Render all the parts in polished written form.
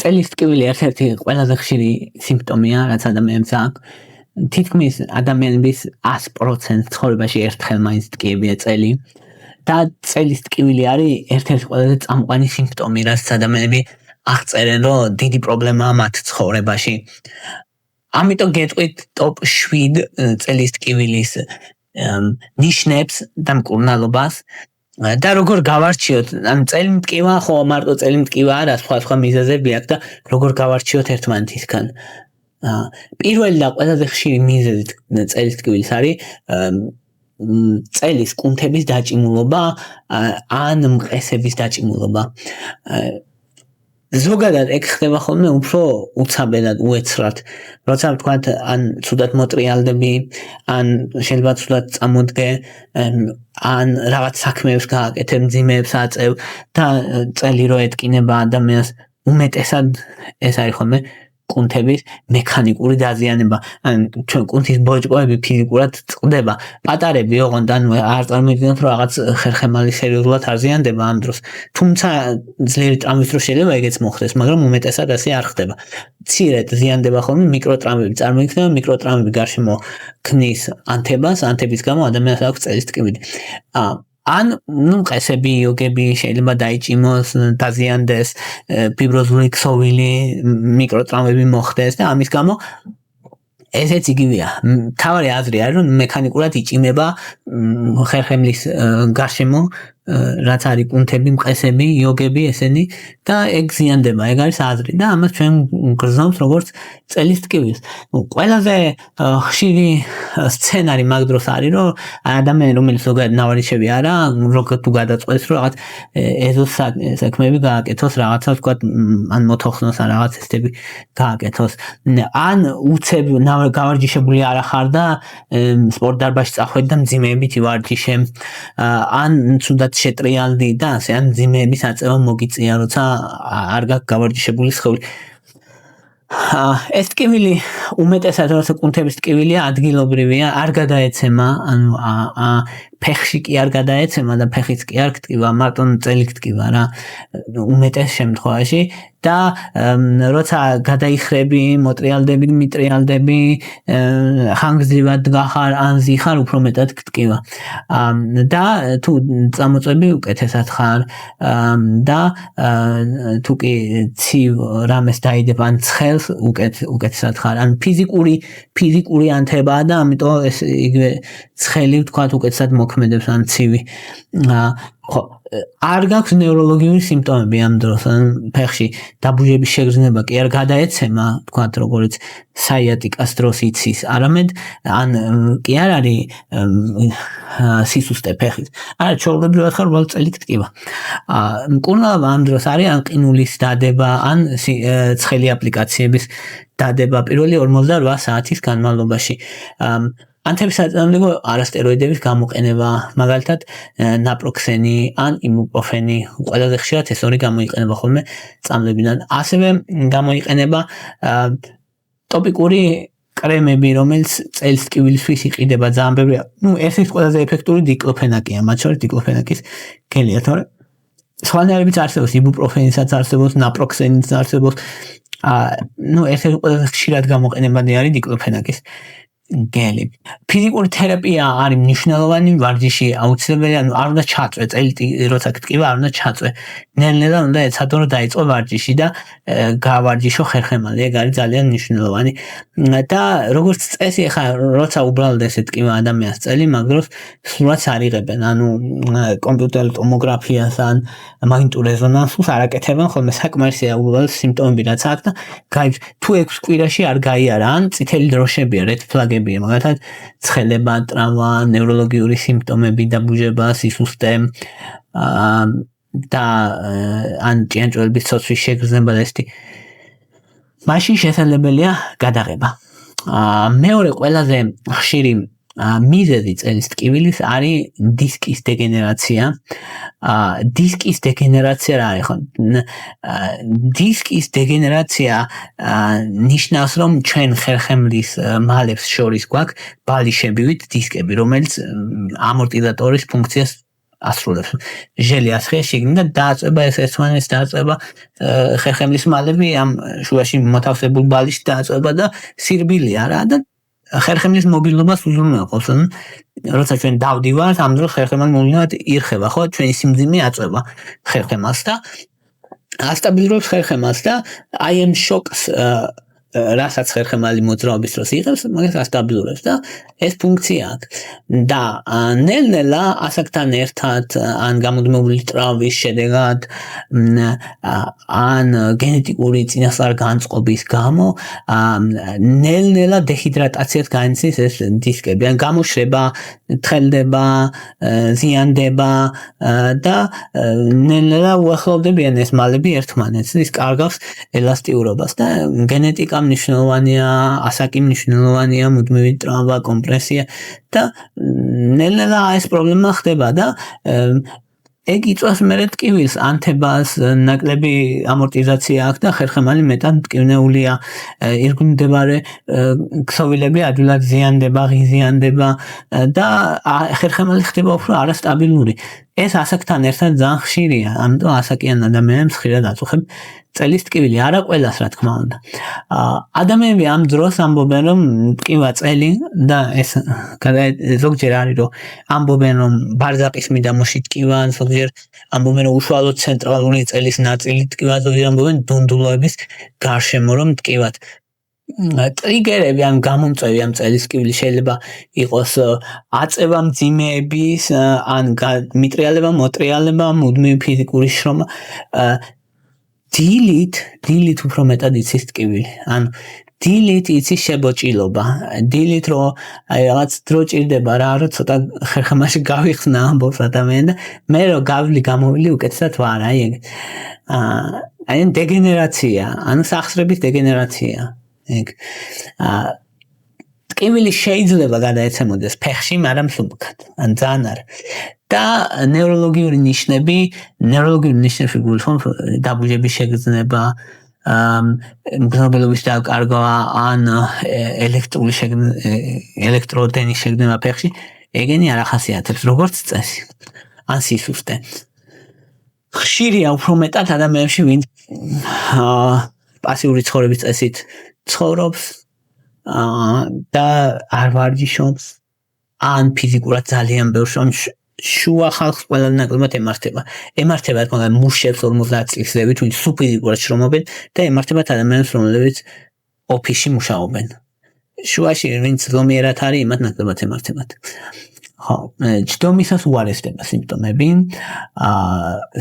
წელის ტკივილი ერთ-ერთი ყველაზე ხშირი სიმპტომია, რაც ადამიანს აქვს. თითქმის ადამიანების 100% ცხოვრებაში ერთხელ მაინც ტკიებია წელი. და წელის ტკივილი არის ერთ-ერთი ყველაზე წამყვანი სიმპტომი, რაც ადამიანები აღწერენ, რომ დიდი პრობლემაა მათ ცხოვრებაში. ამიტომ გეტყვით ტოპ 7 წელის ტკივილის ნიშნებს და მკურნალობას. და როგორ გავარჩიოთ, ან წელი მტკივა, ხო მარტო წელი მტკივა არა, სხვა მიზეზები აქვს და როგორ გავარჩიოთ ერთმანეთისგან. პირველი და ყველაზე ხშირი მიზეზი წელის ტკივილის არის წელის კუნთების დაჭიმულობა ან მყესების დაჭიმულობა. ზოგადად ეგ ხდება ხოლმე უფრო უცაბედად, უეცრად. როცა ვთქვათ, ან ცუდად მოტრიალდები, ან შეიძლება ცუდად წამოდგე, ან რაღაც საქმეებს გააკეთებ, მძიმეებს აწევ და წელი რო ეტკინება ადამიანს, უმეტესად ეს არის ხოლმე კუნთების მექანიკური დაზიანება. ან ჩვენ კუნთის ბოჭკოები ფიზიკურად წყდება. პატარები ოღონდ ან არ წარმოიდგინოთ, რომ რაღაც ხერხემალი სერიოზულად არ ზიანდება ამ დროს. თუმცა ძლიერი ტრამვის დროს შეიძლება ეგეც მოხდეს, მაგრამ უმეტესად ასე არ ხდება. მცირედ ზიანდება ხოლმე მიკროტრამვები წარმოიქმნება, მიკროტრამვები გარშემო ქმნის ანთებას, ანთების გამო ადამიანს აქვს წელის ტკივილი. ან მყესები, იოგები შეიძლება დაიჭიმოს, დაზიანდეს, ფიბროზული ქსოვილი, მიკროტრამვები მოხდეს და ამის გამო ესეც იგივეა. თავარი აზრი არის, რომ მექანიკურად იჭიმება ხერხემლის გარშემო, რაც არის კუნთები, მყესები, იოგები, ესენი და ეგ ზიანდება, ეგ არის აზრი და ამას ჩვენ გრძნობთ როგორც წელის ტკივილს. ყველაზე ხშირი სცენარი მაგ დროს არის, რომ ადამიანი, რომელიც ზოგადად ნავარიშები არა, როგორ თუ გადაწყვეტს, რომ რაღაც ეზოს საქმეები გააკეთოს, რაღაცა ვთქვათ, ან მოთოხნოს, ან რაღაც ესეთები გააკეთოს. ან უცებ გავარჯიშებული არ ახარ და სპორტ დარბაზში წახვედი და მძიმეებით ივარჯიშე. ან ცუდად შეტრიალდი და ასე, ან მძიმეების აწევა მოგიწია, როცა არ გაქვს გავარჯიშებული სხეული. ეს ტკივილი უმეტესად როცა კუნთების ტკივილია ადგილობრივია, არ გადაეცემა, ანუ ფეხში კი არ გადაეცემა და ფეხიც კი არ გტკივა, მარტო წელი გტკივა რა, უმეტეს შემთხვევაში და როცა გადაიხრები, მოტრიალდები, მიტრიალდები, ხანგრძლივად გახარ, ან ზიხარ, უფრო მეტად გტკივა. და თუ წამოწვევი უკეთესად ხარ და თუ კი ცივ რამეს დაიდებ, ან ცხელს უკეთესად ხარ, ან ფიზიკური ანთებაა და ამიტომ ეს იგივე ცხელი ვთქვათ უკეთესად მოქმედებს ან ცივი. ხო, არ გაქვს ნევროლოგიური სიმპტომები ამ დროს, ან ფეხში დაბუჟების შეგრძნება კი არ გადაეცემა, ვთქვათ, როგორც საიატიკას დროს იცის, არამედ ან კი არ არის სისუსტე ფეხის. არა, ჩვეულებრივად ხარ, უბრალოდ წელი გტკივა. მკურნალობა ამ დროს არის ან ყინულის დადება, ან ცხელი აპლიკაციების დადება პირველი 48 საათის განმავლობაში. ანთების საწინააღმდეგო არასტეროიდების გამოყენება, მაგალითად ნაპროქსენი ან იმუპროფენი, ყველაზე ხშირად ეს ორი გამოიყენება ხოლმე წამლებიდან. ასევე გამოიყენება ტოპიკური კრემები, რომელიც წელის ტკივილისთვის იყიდება ძალიან ბევრია. ეს ყველაზე ეფექტური დიკლოფენაკია, მათ შორის დიკლოფენაკის გელია, თორე სხვანაირებიც არსებობს, იბუპროფენისაც არსებობს, ნაპროქსენიც არსებობს. ეს ყველაზე ხშირად გამოყენებადი არის დიკლოფენაკის გელი. ფიზიკური თერაპია არის მნიშვნელოვანი, ვარჯიში აუცილებელია, არ უნდა ჩაწვე, წელი როცა გტკივა, არ უნდა ჩაწვე. ნელ-ნელა უნდა ეცადო, რომ დაიწყო ვარჯიში და გავარჯიშო ხერხემალი, ეგ არის ძალიან მნიშვნელოვანი. და როგორც წესი, ახლა როცა უბრალოდ ესე ტკივა ადამიანს წელი, მაგ დროს სულაც არ იღებენ, ანუ კომპიუტერულ ტომოგრაფიას ან მაგნიტურ რეზონანსს არ აკეთებენ, ხოლმე საკმარისია უბრალოდ სიმპტომები რაც აქვს და გაიგებს, თუ 6 კვირაში არ გაიარა, ან წითელი დროშებია, რედ ფლაგებია, მაგალითად ცხელება, ტრავმა, ნევროლოგიური სიმპტომები, დაბუჟება, სისუსტე და ან ჭიანჭველების ცოცვის შეგრძნება და ესეთი. მაშინ შესაძლებელია გადაღება. მეორე ყველაზე ხშირი მიზეზი წელის ტკივილის არის დისკის დეგენერაცია. დისკის დეგენერაცია რა არის? დისკის დეგენერაცია ნიშნავს, რომ ჩვენ ხერხემლის მალებს შორის გვაქვს ბალიშებივით დისკები, რომელიც ამორტიზატორის ფუნქციას ასრულებს ჟელი ასხია შიგნით და დააწება ეს ერთმანეთს დააწება ხერხემლის მალები ამ შუაში მოთავსებულ ბალიშს დააწება და სირბილი არა და ხერხემლის მობილობას უზრუნველყოფს. როცა ჩვენ დავდივართ ამ დროს ხერხემალი მოვლენად ირხება ხო ჩვენი სიმძიმე აწება ხერხემალს და ასტაბილურობს ხერხემალს და აი ამ შოკს რასაც ხერხემალი მოძრაობის დროს იღებს მაგას ასტაბილურებს და ეს ფუნქცია აქვს და ნელ-ნელა ასაკთან ერთად ან გამუდმებული ტრავმის შედეგად ან გენეტიკური წინასწარ განწყობის გამო ნელ-ნელა დეჰიდრატაციას განიცდის ეს დისკები ან გამოშრება თხელდება ზიანდება და ნელ-ნელა უახლოვდებიან ეს მალები ერთმანეთს ის კარგავს ელასტიურობას და გენეტიკა მნიშვნელოვანია, ასაკი მნიშვნელოვანია, მუდმივი ტრავმა, კომპრესია და ნელ-ნელა ეს პრობლემა ხდება და ეგ იწვევს მერე ტკივილს, ანთებას, ნაკლები ამორტიზაცია აქვს და ხერხემალი მეტად მტკივნეულია, ირგვლივ მდებარე ქსოვილები ადვილად ზიანდება, ღიზიანდება და ხერხემალი ხდება უფრო არასტაბილური. ეს ასაკთან ერთად ძალიან ხშირია, ამიტომ ასაკიან ადამიანებს ხშირად აწუხებ წელის ტკივილი, არა ყველას რა თქმა უნდა. ადამიანები ამ დროს ამბობენ რომ ტკივა წელი და ეს ზოგჯერ არის რომ ამბობენ რომ ბარზაყის მიდამოში ტკივა, ზოგჯერ ამბობენ რომ უშუალოდ ცენტრალური წელის ნაწილი ტკივა, ზოგჯერ ამბობენ დუნდულოების გარშემო რომ ტკივათ. ტრიგერები ან გამომწვევი ამ წელის ტკივილი შეიძლება იყოს აწევა მძიმეების ან მიტრიალება, მოტრიალება, მუდმივი ფიზიკური შრომა. დილით უფრო მეტად იცის ტკივილი. ანუ დილით იცის შებოჭილობა. დილით რომ აი რაღაც დრო ჭირდება რა, რომ ცოტა ხერხემალში გავიხსნა ამბობს ადამიანი და მე რომ გავვლი გამოვილი უკეთესად ვარ, აი ეგ. აი დეგენერაცია, ანუ სახსრების დეგენერაცია. ეგ. ტკივილი შეიძლება გადაეცემოდეს ფეხში, მაგრამ სულკად. ან ძალიან არა. და ნევროლოგიური ნიშნები გულისხმობს დაბუჟების შეგრძნება, მგრძნობელობის დაკარგვა ან ელექტროდენის შეგრძნება ფეხში, ეგენი არ ახასიათებს როგორც წესი, ან სისუსტე. ხშირია უფრო მეტად ადამიანებში, ვინც პასიური ცხოვრების წესით ცხოვრობს და არ ვარჯიშობს, ან ფიზიკურად ძალიან ბევრ შუა ხალხს ყველა ნაკლებად ემართება. ემართება თქო მუშებს 50 წლის ზევით, ვინც სუფიზიკურად შრომობენ და ემართებათ ადამიანებს, რომლებიც ოფისში მუშაობენ. შუაში ვინც ზომიერად არის, იმათ ნაკლებად ემართებათ. ხო, ჯდომისას უარესდება სიმპტომები,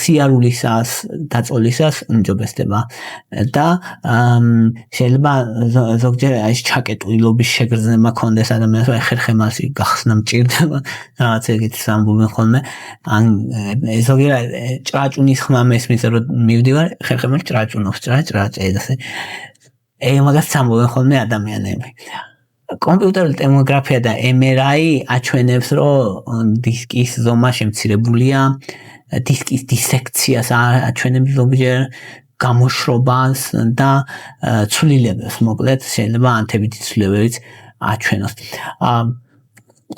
სიარულისას, დაწოლისას უმჯობესდება და შეიძლება ზოგჯერ ეს ჩაკეტილობის შეგრძნება კონდეს ადამიანს, აი ხერხემალში გახსნა მჭირდება, რაღაც ეგეთი ამბობენ ხოლმე, ან ზოგიერად ჭრაჭუნის ხმა მესმის რომ მივდივარ, ხერხემალში ჭრაჭუნობს, ჭრაჭედასე. მაგას ამბობენ ხოლმე ადამიანები. კომპიუტერული ტომოგრაფია და MRI აჩვენებს, რომ დისკის ზომა შემცირებულია, დისკის დისექციას აჩვენებს ზოგჯერ გამოშრობას და ცვლილებებს, მოკლედ შეიძლება ანთებითი ცვლილებებიც აჩვენოს.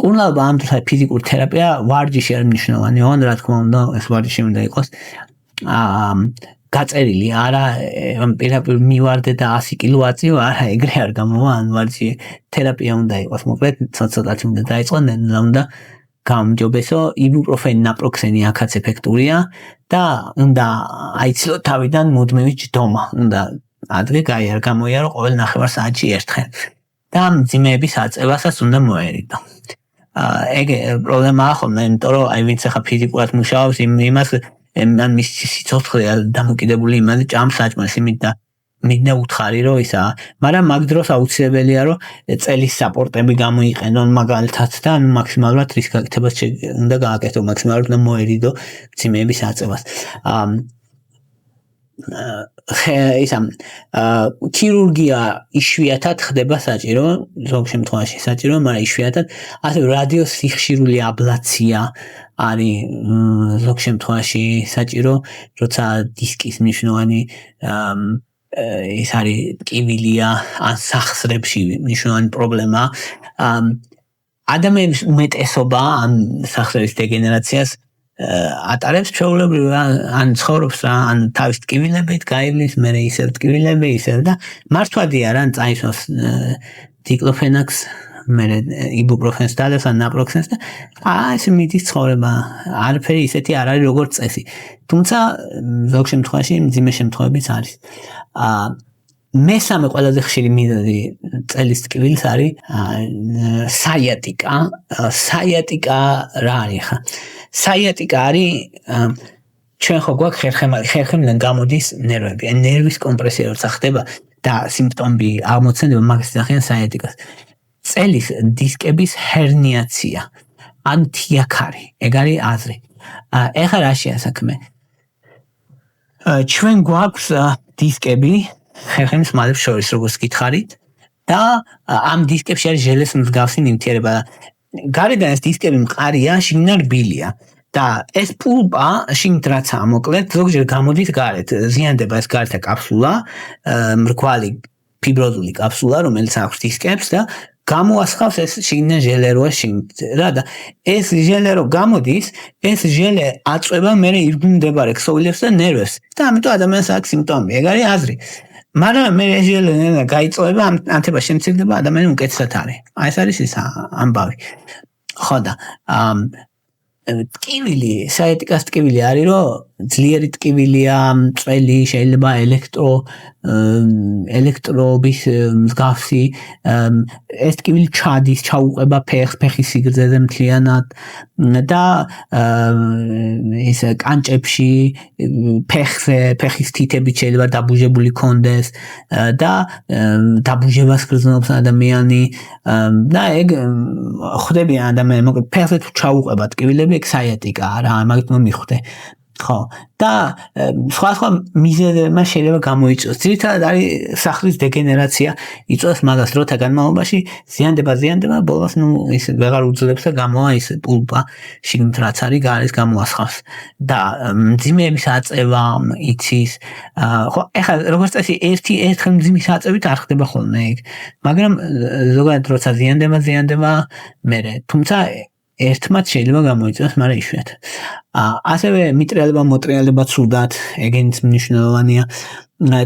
კურნალობა ამ დროს ფიზიკური თერაპია, ვარჯიში არის მნიშვნელოვანი, რა თქმა უნდა, ეს ვარჯიში უნდა იყოს. გაწერილი არა პირდაპირ მივარდე და 100 კილო აწიო, არა ეგრე არ გამოვა, ან ვარჯიში თერაპია უნდა იყოს, მოკლედ ცოტათი უნდა დაიწყო, უნდა გამჯობესო, იბუპროფენი, ნაპროქსენი აქაც ეფექტურია და უნდა აიცილო თავიდან მუდმივი ჯდომა, უნდა ადრე არ გამოიარო ყოველ 9 საათში ერთხელ და მძიმეების აწევასაც უნდა მოერიდო. ეგ პრობლემაა ხოლმე, იმიტომ რომ აი ვინც ახლა ფიზიკურად მუშაობს, იმას ან მის სიცოცხლე დამოკიდებული იმაზე ჭამს საჭმელს, იმით და მინდა უთხარი რომ ისა, მაგრამ მაგ დროს აუცილებელია რომ წელის საპორტები გამოიყენონ მაგალითად და ანუ მაქსიმალურად რის გაკეთებას უნდა გააკეთო, მაქსიმალურად უნდა მოერიდო მძიმეების აწევას. ქირურგია იშვიათად ხდება საჭირო, ზოგ შემთხვევაში საჭირო, მაგრამ იშვიათად, ასევე რადიოსიხშირული აბლაცია არის ზოგ შემთხვევაში საჭირო, როცა დისკის მნიშვნელოვანი ის არის ტკივილია ან სახსრებში მნიშვნელოვანი პრობლემა. ადამიანის უმეტესობა ამ სახსრების დეგენერაციას ატარებს ჩვეულებრივ ან ცხოვრობს რა ან თავის ტკივილებით გაივლის მე ისევ ტკივილები ისევ და მართვადია რა წაისვას დიკლოფენაკს მე იბუპროფენს დადას ან ნაპროქსენს და ეს მიდის ცხოვრება არაფერი ისეთი არ არის როგორც წესი თუმცა ზოგ შემთხვევაში მძიმე შემთხვევებიც არის მესამე ყველაზე ხშირი მიზეზი წელის ტკივილს არის საიატიკა რა არის ხა საიატიკა არის ჩვენ ხო გვაქვს ხერხემლიდან გამოდის ნერვები ნერვის კომპრესია როცა ხდება და სიმპტომები აღმოცენდება მაგას ახიან საიატიკას წელის დისკების ჰერნიაცია ან თიაქარი ეგ არის აზრი ეხლა რაშია საქმე ჩვენ გვაქვს დისკები ხერხემლის მალებს შორის როგორც გითხარით და ამ დისკებში არის ჟელეს მსგავსი ნივთიერება გარედან ეს დისკები მყარია შიგნიდან რბილია და ეს პულპა შიგნით რაცაა მოკლედ ზოგჯერ გამოდის გარეთ ზიანდება ეს გარეთ კაფსულა მრგვალი ფიბროზული კაფსულა რომელიც აქვს დისკებს და გამოასხავს ეს შიგნიდან ჟელე როა შიგნით რა და ეს ჟელე რო გამოდის ეს ჟელე აწვება მე ირგუნდებარე ქსოვილებს და ნერვებს და ამიტომ ადამიანს აქვს სიმპტომები ეგ არის აზრი მაგრამ მე ჟელე გაიწვება ანთება შემცირდება ადამიანი უკეთესად არის აი ეს არის ის ამბავი ხო და ტკივილი საიატიკას ტკივილი არის რომ ძლიერი ტკივილია წველი შეიძლება ელექტრობის მსგავსი ეს ტკივილი ჩადის ჩაუყვება ფეხის სიგრძეზე მთლიანად და ის კანჭებში ფეხის თითებით შეიძლება დაბუჟებული კონდეს და დაბუჟებას გრძნობს ადამიანი და ეგ ხვდები ადამიანი მოკლედ ფეხზე თუ ჩაუყვება ტკივილები ეგ საიატიკაა რა მაგით მომიხვდე ხო და სხვა მიზეზებმა შეიძლება გამოიწვიოს ძირითადად არის სახლის დეგენერაცია იწვევს მაგას დროთა განმავლობაში ზიანდება ბოლოს ის ვეღარ უძლებს და გამოვა ის პულპა შიგნით რაც არის გარეს გამოასხავს და მძიმეების აწევა იცის ხო ეხლა როგორც წესი ერთხელ მძიმის აწევით არ ხდება ხოლმე ეგ მაგრამ ზოგადად როცა ზიანდება მე თუმცა ერთმაც შეიძლება გამოიწვიოს, მაგრამ იშვიათად. ასევე მიტრიალება, მოტრიალება ცუდად, ეგენიც მნიშვნელოვანია.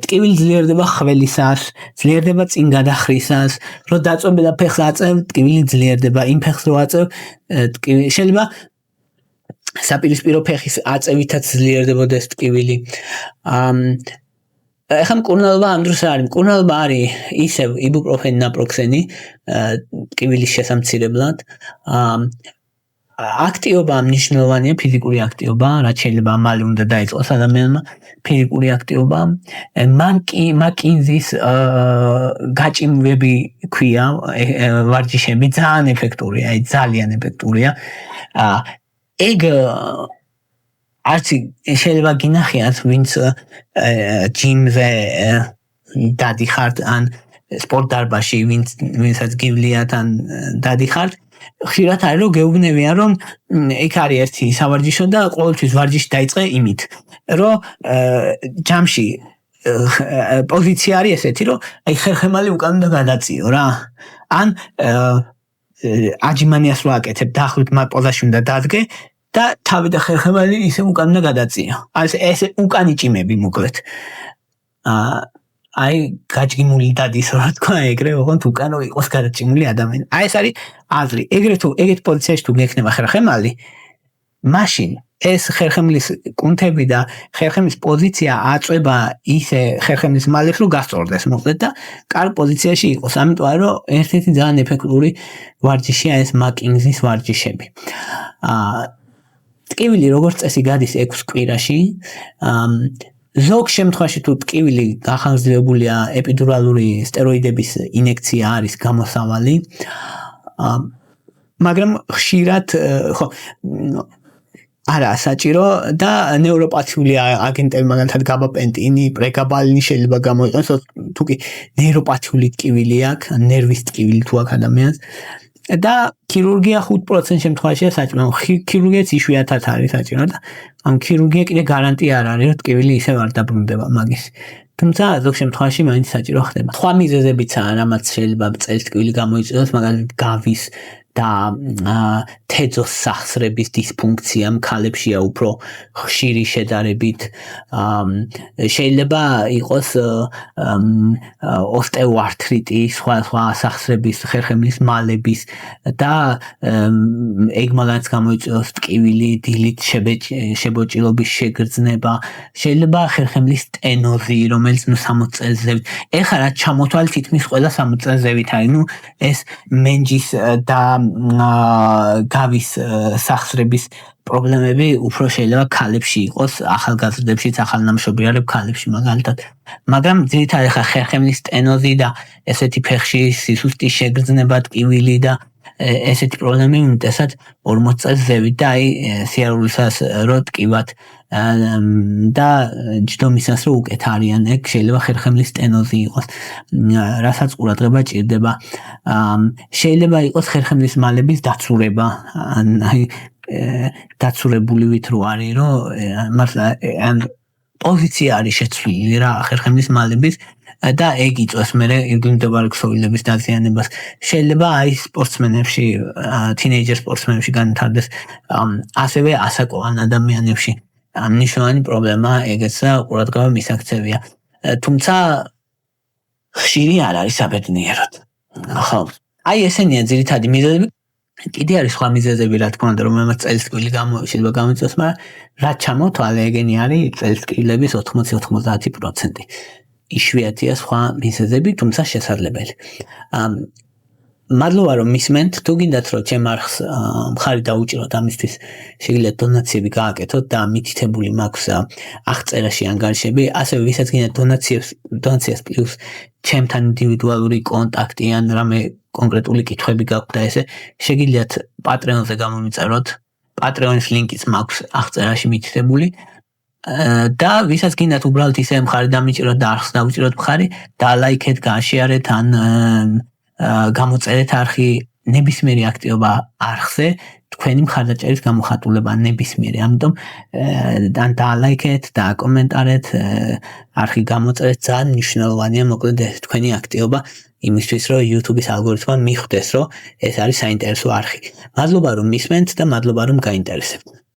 ტკივილი ძლიერდება ხველისას, ძლიერდება წინ გადახრისას, რო დაწვებედა ფეხს აწევ, ტკივილი ძლიერდება, იმ ფეხს რო აწევ, ტკივილი შეიძლება საპირისპირო ფეხის აწევითაც ძლიერდებოდეს ტკივილი. ეხლა მკურნალობა ამ დროს არის, მკურნალობა არის ისევ იბუპროფენი, ნაპროქსენი, ტკივილის შესამცირებლად. აქტივობა მნიშვნელოვანია, ფიზიკური აქტივობა, რაც შეიძლება მალე უნდა დაიწყოს ადამიანმა, ფიზიკური აქტივობა. მაკინზის გაჭიმვები ქვია, ვარჯიშები ძალიან ეფექტურია, ძალიან ეფექტურია. ეგ არც შეიძლება გინახიათ, ვინც ჯიმზე დადიხართ ან სპორტ დარბაზში, ვინცაც გივლიათ ან დადიხართ, ხშირად არის რომ გეუბნებიან რომ იქ არის ერთი სავარჯიშო და ყოველთვის ვარჯიში დაიწყე იმით, რომ ჯამში პოზიცია არის ესეთი, რომ აი ხერხემალი უკან უნდა გადაწიო რა. ან აჯიმანიას რო აკეთებ, დაახლოებით მაგ პოზაში უნდა დადგე და თავი და ხერხემალი ისე უკან უნდა გადაწიო. ეს უკან იჭიმები მოკლედ. აი გაჭიმული დადის რა თქვა ეგრე ოღონდ უკან რო იყოს გადაჭიმული ადამიანი. აი ეს არის აზრი. ეგეთ პოზიციაში თუ გექნება ხერხემალი, მაშინ ეს ხერხემლის კუნთები და ხერხემლის პოზიცია აწვება ისე ხერხემლის მალებს რომ გასწორდეს მოკლედ და კარგ პოზიციაში იყოს. ამიტომ არის რომ ერთ-ერთი ძალიან ეფექტური ვარჯიშია ეს მაკინზის ვარჯიშები. ტკივილი როგორც წესი გადის 6 კვირაში. ზოგ შემთხვევაში თუ ტკივილი გახანგრძლივებულია ეპიდურალური სტეროიდების ინექცია არის გამოსავალი. მაგრამ ხშირად ხო არა საჭირო და ნევროპათიული აგენტები მაგალითად გაბაპენტინი, პრეგაბალინი შეიძლება გამოიყენოს თუ კი ნევროპათიული ტკივილი აქვს, ნერვის ტკივილი თუ აქვს ადამიანს და ქირურგია 5% შემთხვევაშია საჭირო. ქირურგიაც იშვიათად არის საჭირო და ამ ქირურგია კიდე გარანტია არ არის რომ ტკივილი ისევ არ დაბრუნდება მაგის. თუმცა ზოგ შემთხვევაში მაინც საჭირო ხდება. სხვა მიზეზებიცაა, რამაც შეიძლება წელის ტკივილი გამოიწვიოს, მაგალითად გავის და თეძოს სახსრების დისფუნქციამ ქალებშია უფრო ხშირი შედარებით შეიძლება იყოს ოსტეოართრიტი სხვა სახსრების ხერხემლის მალების და ეგ მაგალითად გამოიწვევს ტკივილი დილით შებოჭილობის შეგრძნება შეიძლება ხერხემლის სტენოზი რომელიც 60 წელსზე ეხლა რაც ჩამოთვალ თითქმის ყველა 60 წელსზევით არის ეს მენჯის და გავის სახსრების პრობლემები უფრო შეიძლება ქალებში იყოს ახალგაზრდებშიც ახალნამშობიარებ ქალებში მაგალითად მაგრამ ძირითადად ხა ხერხემლის სტენოზი და ესეთი ფეხში სისუსტის შეგრძნება ტკივილი და ესეთი პრობლემები უმეტესად 40 წელს ზევით და აი სიარულისას რო ტკივათ და ჯდომისას რო უკეთ არიან ეგ შეიძლება ხერხემლის სტენოზი იყოს რასაც ყურადღება ჭირდება შეიძლება იყოს ხერხემლის მალების დაცურება აი დაცურებულივით რო არის რომ მართლა პოზიცია არის შეცვლილი რა ხერხემლის მალების და ეგ იწვევს მე ირგვლივდებარე ქსოვილების დაზიანებას შეიძლება აი სპორტსმენებში თინეიჯერ სპორტსმენებში განვითარდეს ასევე ასაკოვან ადამიანებში მნიშვნელოვანი პრობლემა ეგეც და ყურადღება მისაქცევია თუმცა ხშირი არ არის საბედნიეროდ ხო აი ესენია ძირითადი მიზეზები კიდე არის სხვა მიზეზები რა თქმა უნდა რომელმაც წელსკვილი შეიძლება გამოიწვევს მაგრამ რაც ჩამოთვალე ეგენი არის წელსკვილების 80-90% იშვიათია სხვა მიზეზები თუმცა შესაძლებელი მადლობა რომ მისმენთ თუ გინდათ რომ ჩემ არხს მხარი დაუჭიროთ ამისთვის შეგიძლიათ დონაციები გააკეთოთ და მითითებული მაქვს აღწერაში ანგარიშები ასევე ვისაც გინდათ დონაციას პლუს ჩემთან ინდივიდუალური კონტაქტი ან რამე კონკრეტული კითხვები გაქვთ და ესე შეგიძლიათ პატრეონზე გამომიწეროთ პატრეონის ლინკიც მაქვს აღწერაში მითითებული და ვისაც გინდათ უბრალოდ ისე მხარი დამიჭიროთ და არხს დაუჭიროთ მხარი და ლაიქეთ გააშიარეთ ან გამოწერეთ არხი ნებისმიერი აქტივობა არხზე თქვენი მხარდაჭერის გამოხატულება ნებისმიერი ამიტომ და ლაიქეთ და კომენტარეთ არხი გამოწერეთ ძალიან მნიშვნელოვანია მოკლედ თქვენი აქტივობა იმისთვის რომ YouTube-ის ალგორითმმა მიხვდეს რომ ეს არის საინტერესო არხი მადლობა რომ მისმენთ და მადლობა რომ გაინტერესებთ